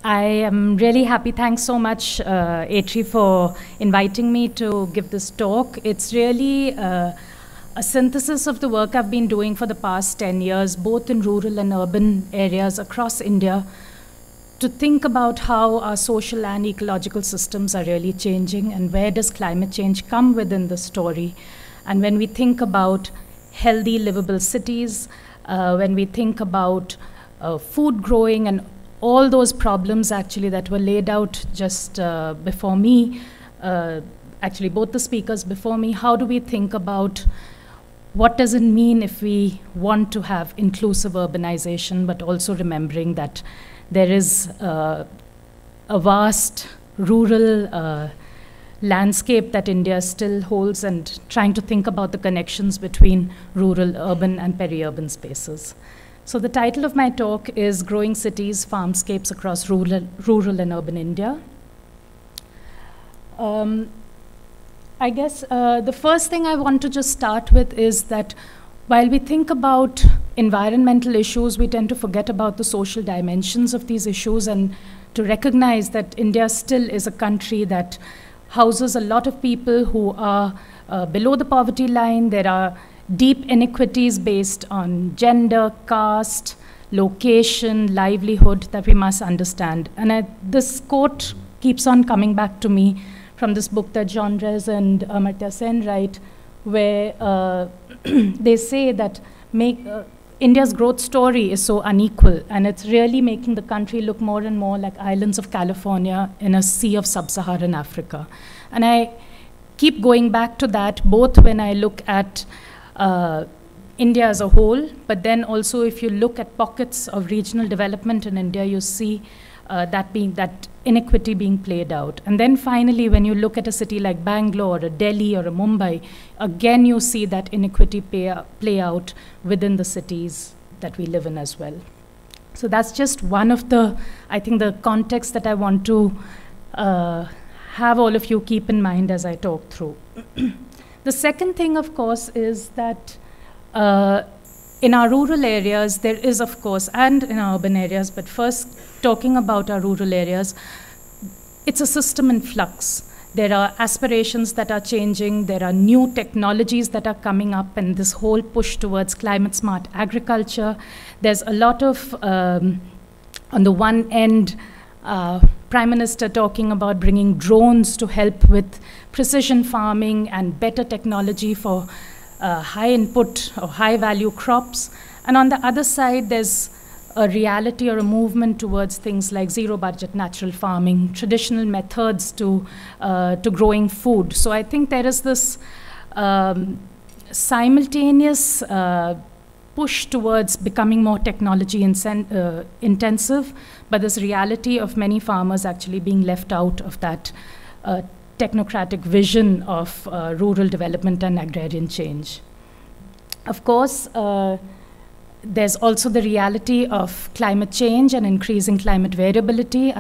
I am really happy. Thanks so much, ATREE, for inviting me to give this talk. It's really a synthesis of the work I've been doing for the past 10 years, both in rural and urban areas across India, to think about how our social and ecological systems are really changing and where does climate change come within the story. And when we think about healthy, livable cities, when we think about food growing and all those problems actually that were laid out just before me, actually both the speakers before me, how do we think about what does it mean if we want to have inclusive urbanization, but also remembering that there is a vast rural landscape that India still holds, and trying to think about the connections between rural, urban, and peri-urban spaces. So the title of my talk is Growing Cities, Farmscapes Across Rural and Urban India. I guess the first thing I want to just start with is that while we think about environmental issues, we tend to forget about the social dimensions of these issues, and to recognize that India still is a country that houses a lot of people who are below the poverty line. There are deep inequities based on gender, caste, location, livelihood that we must understand. And this quote keeps on coming back to me from this book that John Rez and Amartya Sen write, where they say that India's growth story is so unequal, and it's really making the country look more and more like islands of California in a sea of sub-Saharan Africa. And I keep going back to that, both when I look at India as a whole, but then also if you look at pockets of regional development in India, you see that inequity being played out. And then finally, when you look at a city like Bangalore, or a Delhi, or a Mumbai, again you see that inequity play out within the cities that we live in as well. So that's just one of the, I think, the context that I want to have all of you keep in mind as I talk through. The second thing, of course, is that in our rural areas, there is, of course, and in our urban areas, but first talking about our rural areas, it's a system in flux. There are aspirations that are changing, there are new technologies that are coming up, and this whole push towards climate smart agriculture. There's a lot of, on the one end, Prime Minister talking about bringing drones to help with precision farming and better technology for high input or high value crops. And on the other side, there's a reality or a movement towards things like zero budget natural farming, traditional methods to growing food. So I think there is this simultaneous push towards becoming more technology intensive, but this reality of many farmers actually being left out of that technocratic vision of rural development and agrarian change. Of course, there's also the reality of climate change and increasing climate variability.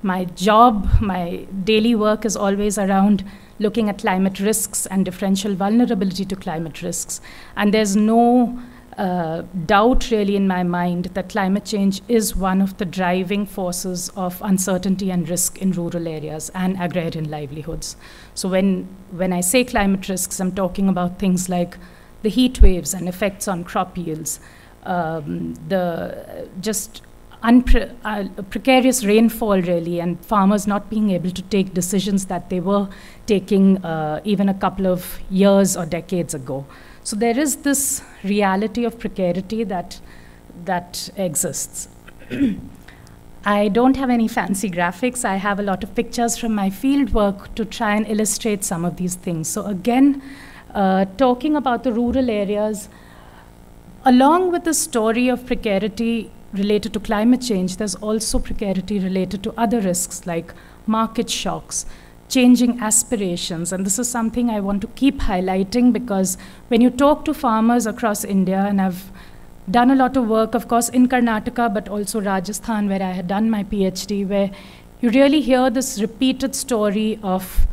My job, my daily work is always around looking at climate risks and differential vulnerability to climate risks. And there's no doubt really in my mind that climate change is one of the driving forces of uncertainty and risk in rural areas and agrarian livelihoods. So when I say climate risks, I'm talking about things like the heat waves and effects on crop yields, the just precarious rainfall really, and farmers not being able to take decisions that they were taking even a couple of years or decades ago. So there is this reality of precarity that exists. I don't have any fancy graphics. I have a lot of pictures from my field work to try and illustrate some of these things. So again, talking about the rural areas, along with the story of precarity related to climate change, there's also precarity related to other risks like market shocks, changing aspirations. And this is something I want to keep highlighting, because when you talk to farmers across India, and I've done a lot of work, of course, in Karnataka, but also Rajasthan, where I had done my PhD, where you really hear this repeated story of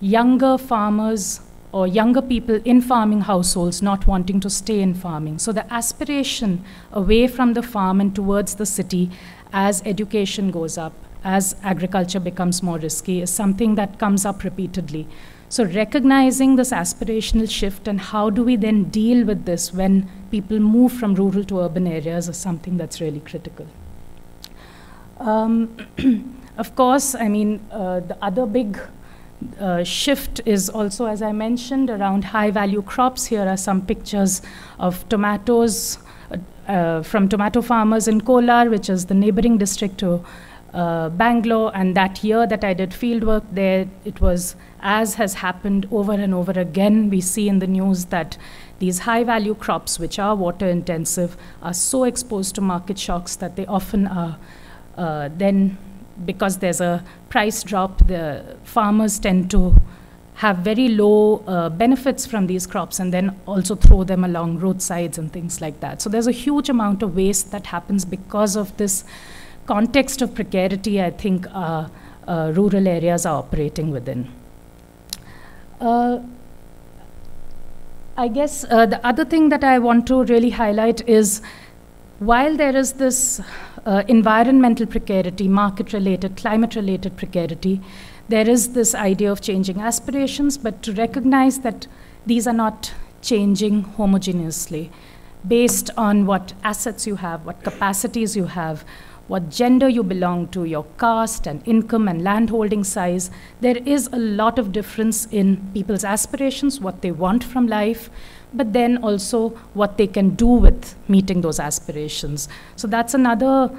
younger farmers or younger people in farming households not wanting to stay in farming. So the aspiration away from the farm and towards the city as education goes up, as agriculture becomes more risky, is something that comes up repeatedly. So recognizing this aspirational shift and how do we then deal with this when people move from rural to urban areas is something that's really critical. Of course, I mean, the other big shift is also, as I mentioned, around high-value crops. Here are some pictures of tomatoes from tomato farmers in Kolar, which is the neighboring district to Bangalore. And that year that I did field work there, it was, as has happened over and over again, we see in the news that these high-value crops, which are water-intensive, are so exposed to market shocks that they often are then, because there's a price drop, the farmers tend to have very low benefits from these crops and then also throw them along roadsides and things like that. So there's a huge amount of waste that happens because of this context of precarity, I think, rural areas are operating within. I guess the other thing that I want to really highlight is, while there is this environmental precarity, market-related, climate-related precarity, there is this idea of changing aspirations, but to recognize that these are not changing homogeneously based on what assets you have, what capacities you have, what gender you belong to, your caste and income and landholding size. There is a lot of difference in people's aspirations, what they want from life, but then also what they can do with meeting those aspirations. So that's another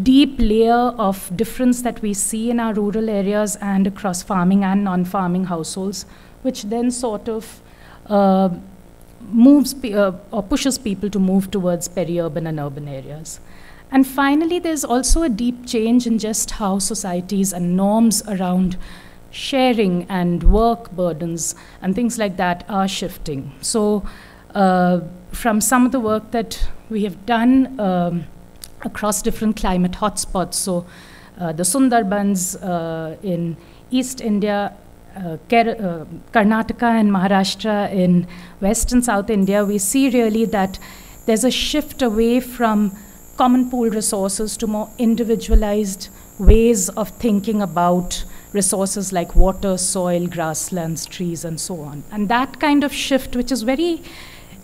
deep layer of difference that we see in our rural areas and across farming and non-farming households, which then sort of moves or pushes people to move towards peri-urban and urban areas. And finally, there's also a deep change in just how societies and norms around sharing and work burdens and things like that are shifting. So from some of the work that we have done across different climate hotspots, so the Sundarbans in East India, Karnataka and Maharashtra in West and South India, we see really that there's a shift away from common pool resources to more individualized ways of thinking about resources like water, soil, grasslands, trees, and so on. And that kind of shift, which is very,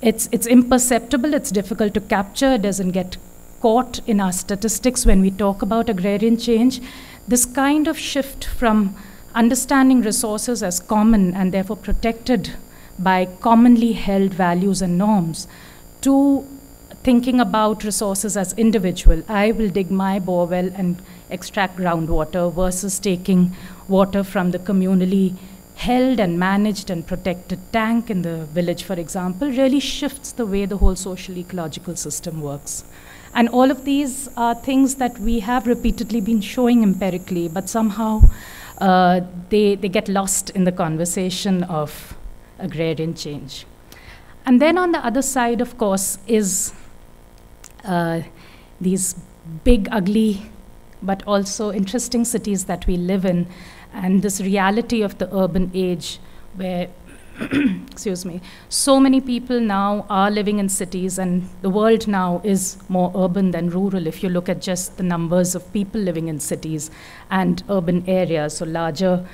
it's imperceptible, it's difficult to capture, it doesn't get caught in our statistics when we talk about agrarian change. This kind of shift from understanding resources as common and therefore protected by commonly held values and norms to thinking about resources as individual. I will dig my bore well and extract groundwater versus taking water from the communally held and managed and protected tank in the village, for example, really shifts the way the whole social ecological system works. And all of these are things that we have repeatedly been showing empirically, but somehow they get lost in the conversation of agrarian change. And then on the other side, of course, is these big, ugly, but also interesting cities that we live in, and this reality of the urban age where, excuse me, so many people now are living in cities, and the world now is more urban than rural if you look at just the numbers of people living in cities and urban areas, so larger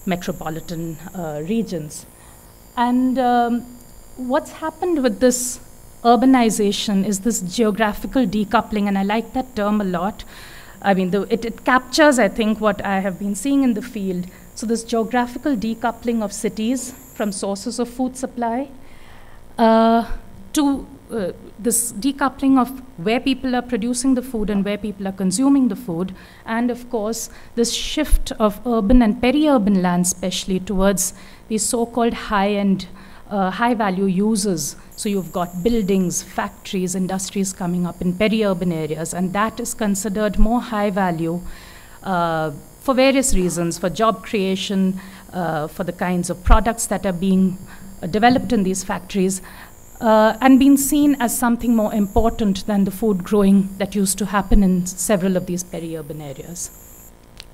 metropolitan regions. And what's happened with this urbanization is this geographical decoupling, and I like that term a lot. I mean, it captures, I think, what I have been seeing in the field. So this geographical decoupling of cities from sources of food supply to this decoupling of where people are producing the food and where people are consuming the food, and of course, this shift of urban and peri-urban land, especially towards these so-called high-end, high-value uses. So you've got buildings, factories, industries coming up in peri-urban areas, and that is considered more high-value for various reasons, for job creation, for the kinds of products that are being developed in these factories, and being seen as something more important than the food growing that used to happen in several of these peri-urban areas.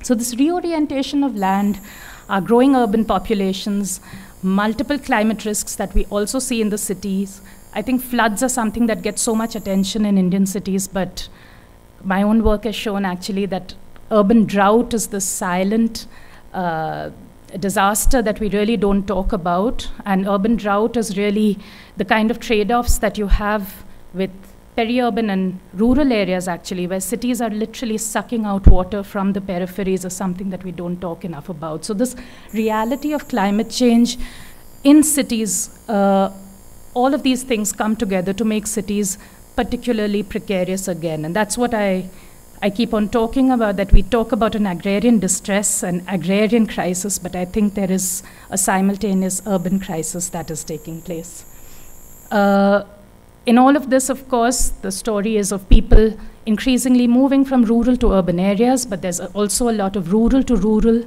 So this reorientation of land, our growing urban populations, multiple climate risks that we also see in the cities. I think floods are something that gets so much attention in Indian cities, but my own work has shown actually that urban drought is the silent disaster that we really don't talk about. And urban drought is really the kind of trade-offs that you have with peri-urban and rural areas, actually, where cities are literally sucking out water from the peripheries, is something that we don't talk enough about. So this reality of climate change in cities, all of these things come together to make cities particularly precarious again. And that's what I keep on talking about, that we talk about an agrarian distress, an agrarian crisis, but I think there is a simultaneous urban crisis that is taking place. In all of this, of course, the story is of people increasingly moving from rural to urban areas, but there's also a lot of rural to rural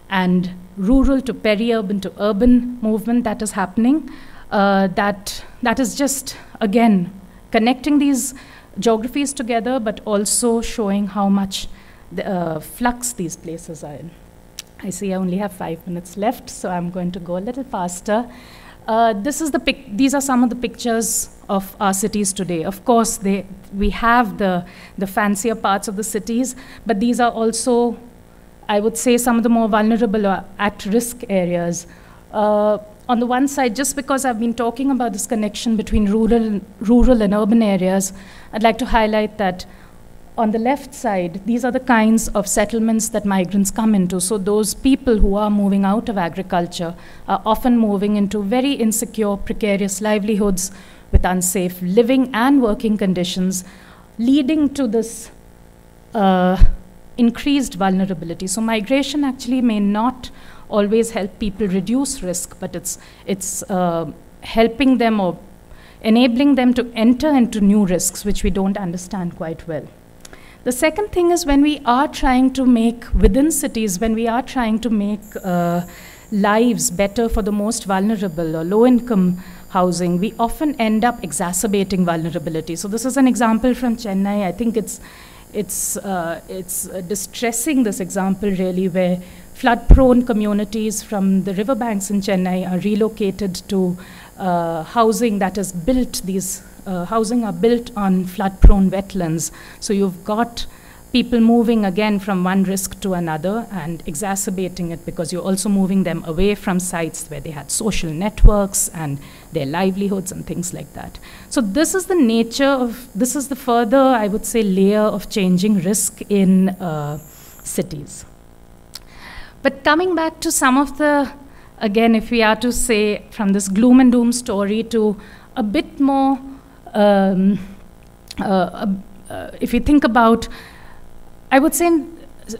and rural to peri-urban to urban movement that is happening. That is just, again, connecting these geographies together, but also showing how much the, flux these places are in. I see I only have 5 minutes left, so I'm going to go a little faster. These are some of the pictures of our cities today. Of course, we have the fancier parts of the cities, but these are also, I would say, some of the more vulnerable or at-risk areas. On the one side, just because I've been talking about this connection between rural and urban areas, I'd like to highlight that on the left side, these are the kinds of settlements that migrants come into. So those people who are moving out of agriculture are often moving into very insecure, precarious livelihoods with unsafe living and working conditions, leading to this increased vulnerability. So migration actually may not always help people reduce risk, but it's helping them or enabling them to enter into new risks, which we don't understand quite well. The second thing is, when we are trying to make, within cities, when we are trying to make lives better for the most vulnerable or low-income housing, we often end up exacerbating vulnerability. So this is an example from Chennai. I think it's distressing, this example really, where flood-prone communities from the riverbanks in Chennai are relocated to housing that is built. These housing are built on flood-prone wetlands. So you've got people moving again from one risk to another and exacerbating it, because you're also moving them away from sites where they had social networks and their livelihoods and things like that. So this is the nature of, this is the further, I would say, layer of changing risk in cities. But coming back to some of the, again, if we are to say from this gloom and doom story to a bit more, if you think about, I would say,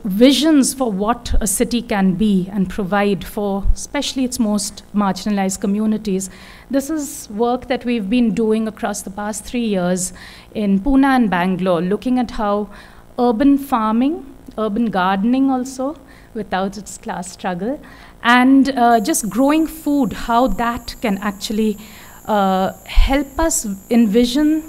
visions for what a city can be and provide for, especially its most marginalized communities. This is work that we've been doing across the past 3 years in Pune and Bangalore, looking at how urban farming, urban gardening also, without its class struggle, and just growing food, how that can actually help us envision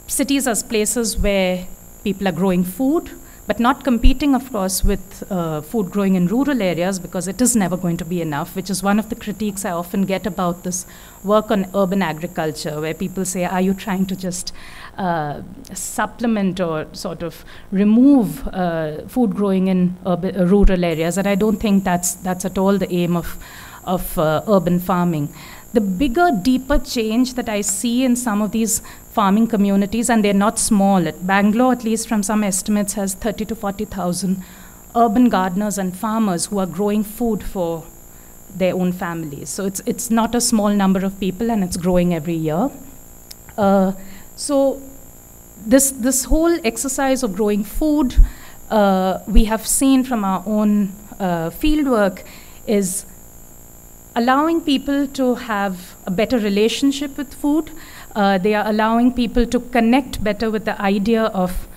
cities as places where people are growing food, but not competing, of course, with food growing in rural areas, because it is never going to be enough, which is one of the critiques I often get about this work on urban agriculture, where people say, are you trying to just supplement or sort of remove food growing in rural areas? And I don't think that's at all the aim of urban farming. The bigger, deeper change that I see in some of these farming communities, and they're not small. Bangalore, at least from some estimates, has 30 to 40,000 urban gardeners and farmers who are growing food for their own families. So it's not a small number of people, and it's growing every year. So this whole exercise of growing food, we have seen from our own fieldwork, is allowing people to have a better relationship with food. They are allowing people to connect better with the idea of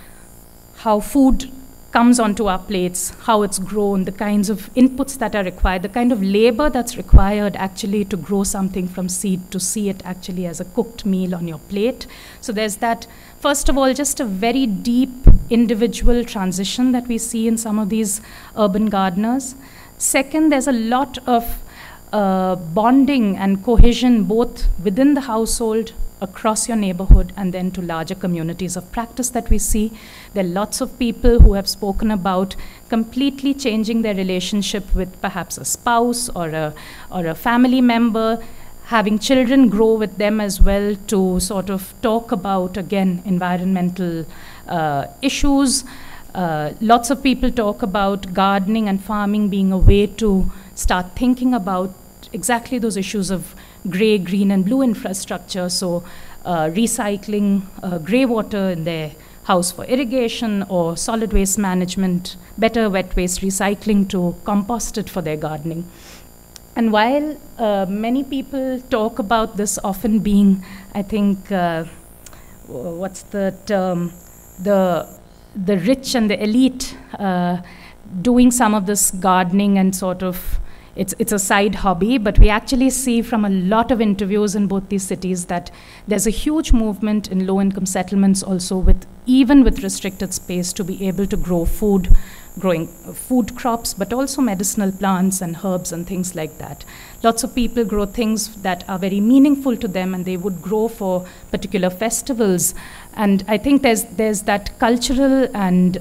how food comes onto our plates, how it's grown, the kinds of inputs that are required, the kind of labor that's required actually to grow something from seed, to see it actually as a cooked meal on your plate. So there's that, first of all, just a very deep individual transition that we see in some of these urban gardeners. Second, there's a lot of bonding and cohesion both within the household, across your neighborhood and then to larger communities of practice that we see. There are lots of people who have spoken about completely changing their relationship with perhaps a spouse or a family member, having children grow with them as well to sort of talk about, again, environmental issues. Lots of people talk about gardening and farming being a way to start thinking about exactly those issues of gray, green, and blue infrastructure. So recycling gray water in their house for irrigation, or solid waste management, better wet waste recycling to compost it for their gardening. And while many people talk about this often being, I think, what's the term, the rich and the elite doing some of this gardening and sort of, it's a side hobby, but we actually see from a lot of interviews in both these cities that there's a huge movement in low-income settlements also, even with restricted space, to be able to grow food, growing food crops, but also medicinal plants and herbs and things like that. Lots of people grow things that are very meaningful to them, and they would grow for particular festivals. And I think there's that cultural and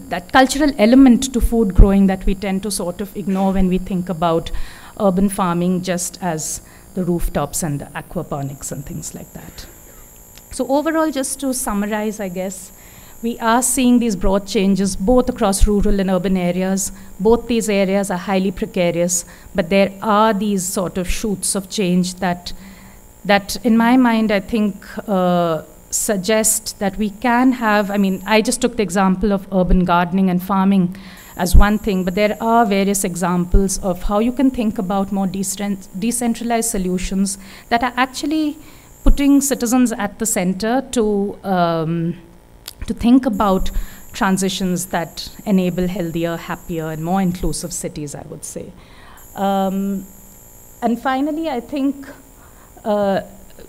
that cultural element to food growing that we tend to sort of ignore when we think about urban farming, just as the rooftops and the aquaponics and things like that. So overall, just to summarize, I guess, we are seeing these broad changes both across rural and urban areas. Both these areas are highly precarious, but there are these sort of shoots of change that in my mind, I think, suggest that we can have, I mean, I just took the example of urban gardening and farming as one thing, but there are various examples of how you can think about more decentralized solutions that are actually putting citizens at the center to think about transitions that enable healthier, happier, and more inclusive cities, I would say. And finally, I think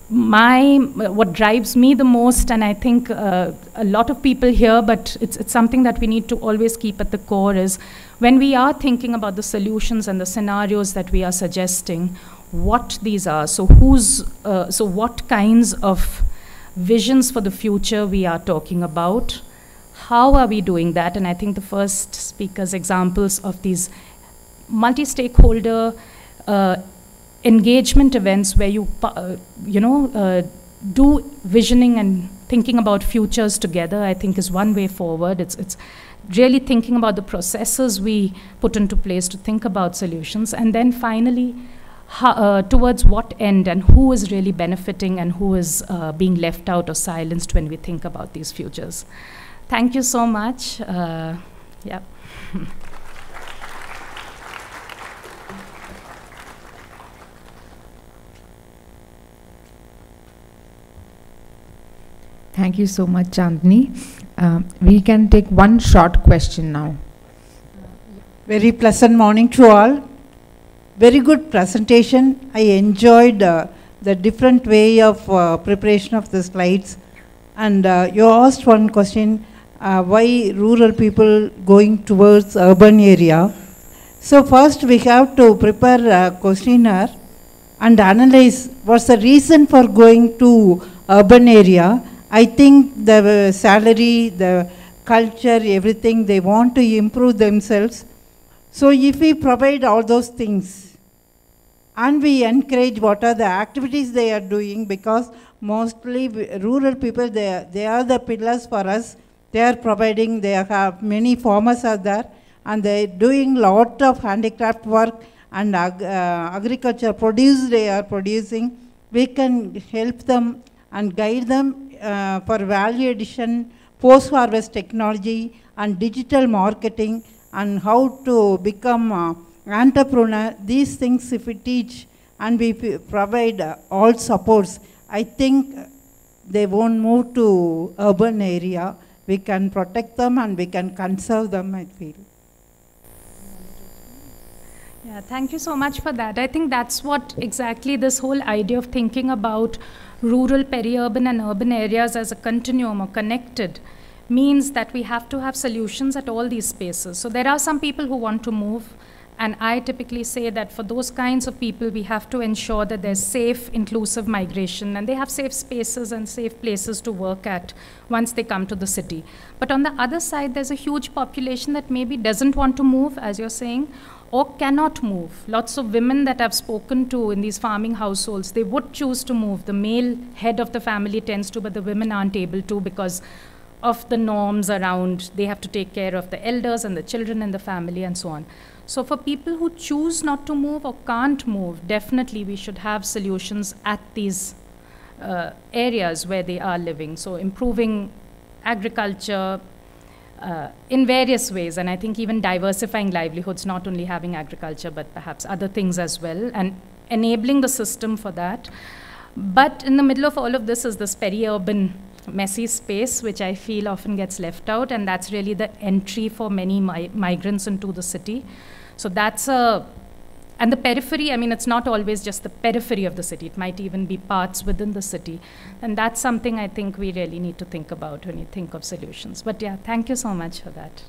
what drives me the most, and I think a lot of people here, but it's something that we need to always keep at the core, is when we are thinking about the solutions and the scenarios that we are suggesting, what these are. So what kinds of visions for the future we are talking about? How are we doing that? And I think the first speaker's examples of these multi-stakeholder engagement events where you do visioning and thinking about futures together, I think, is one way forward. It's really thinking about the processes we put into place to think about solutions. And then finally, towards what end and who is really benefiting and who is being left out or silenced when we think about these futures. Thank you so much. Yeah. Thank you so much, Chandni. We can take one short question now. Very pleasant morning to all. Very good presentation. I enjoyed the different way of preparation of the slides. And you asked one question, why rural people going towards urban area? So first we have to prepare a questionnaire and analyze what's the reason for going to urban area. I think the salary, the culture, everything, they want to improve themselves. So if we provide all those things and we encourage what are the activities they are doing, because mostly rural people, they are the pillars for us. They are providing, they have many farmers are there, and they are doing lot of handicraft work and agriculture produce they are producing. We can help them and guide them for value addition, post-harvest technology, and digital marketing, and how to become entrepreneur. These things, if we teach and we provide all supports, I think they won't move to urban area. We can protect them and we can conserve them, I feel. Yeah, thank you so much for that. I think that's what exactly this whole idea of thinking about rural, peri-urban, and urban areas as a continuum or connected means that we have to have solutions at all these spaces. So there are some people who want to move, And I typically say that for those kinds of people, we have to ensure that there's safe, inclusive migration, and they have safe spaces and safe places to work at once they come to the city. But on the other side, there's a huge population that maybe doesn't want to move, as you're saying, or cannot move. Lots of women that I've spoken to in these farming households, they would choose to move. The male head of the family tends to, but the women aren't able to because of the norms around. They have to take care of the elders and the children in the family and so on. So for people who choose not to move or can't move, definitely we should have solutions at these areas where they are living. So improving agriculture in various ways, and I think even diversifying livelihoods, not only having agriculture, but perhaps other things as well, and enabling the system for that. But in the middle of all of this is this peri-urban messy space, which I feel often gets left out, and that's really the entry for many migrants into the city. So that's and the periphery, I mean, it's not always just the periphery of the city. It might even be parts within the city. And that's something I think we really need to think about when you think of solutions. But yeah, thank you so much for that.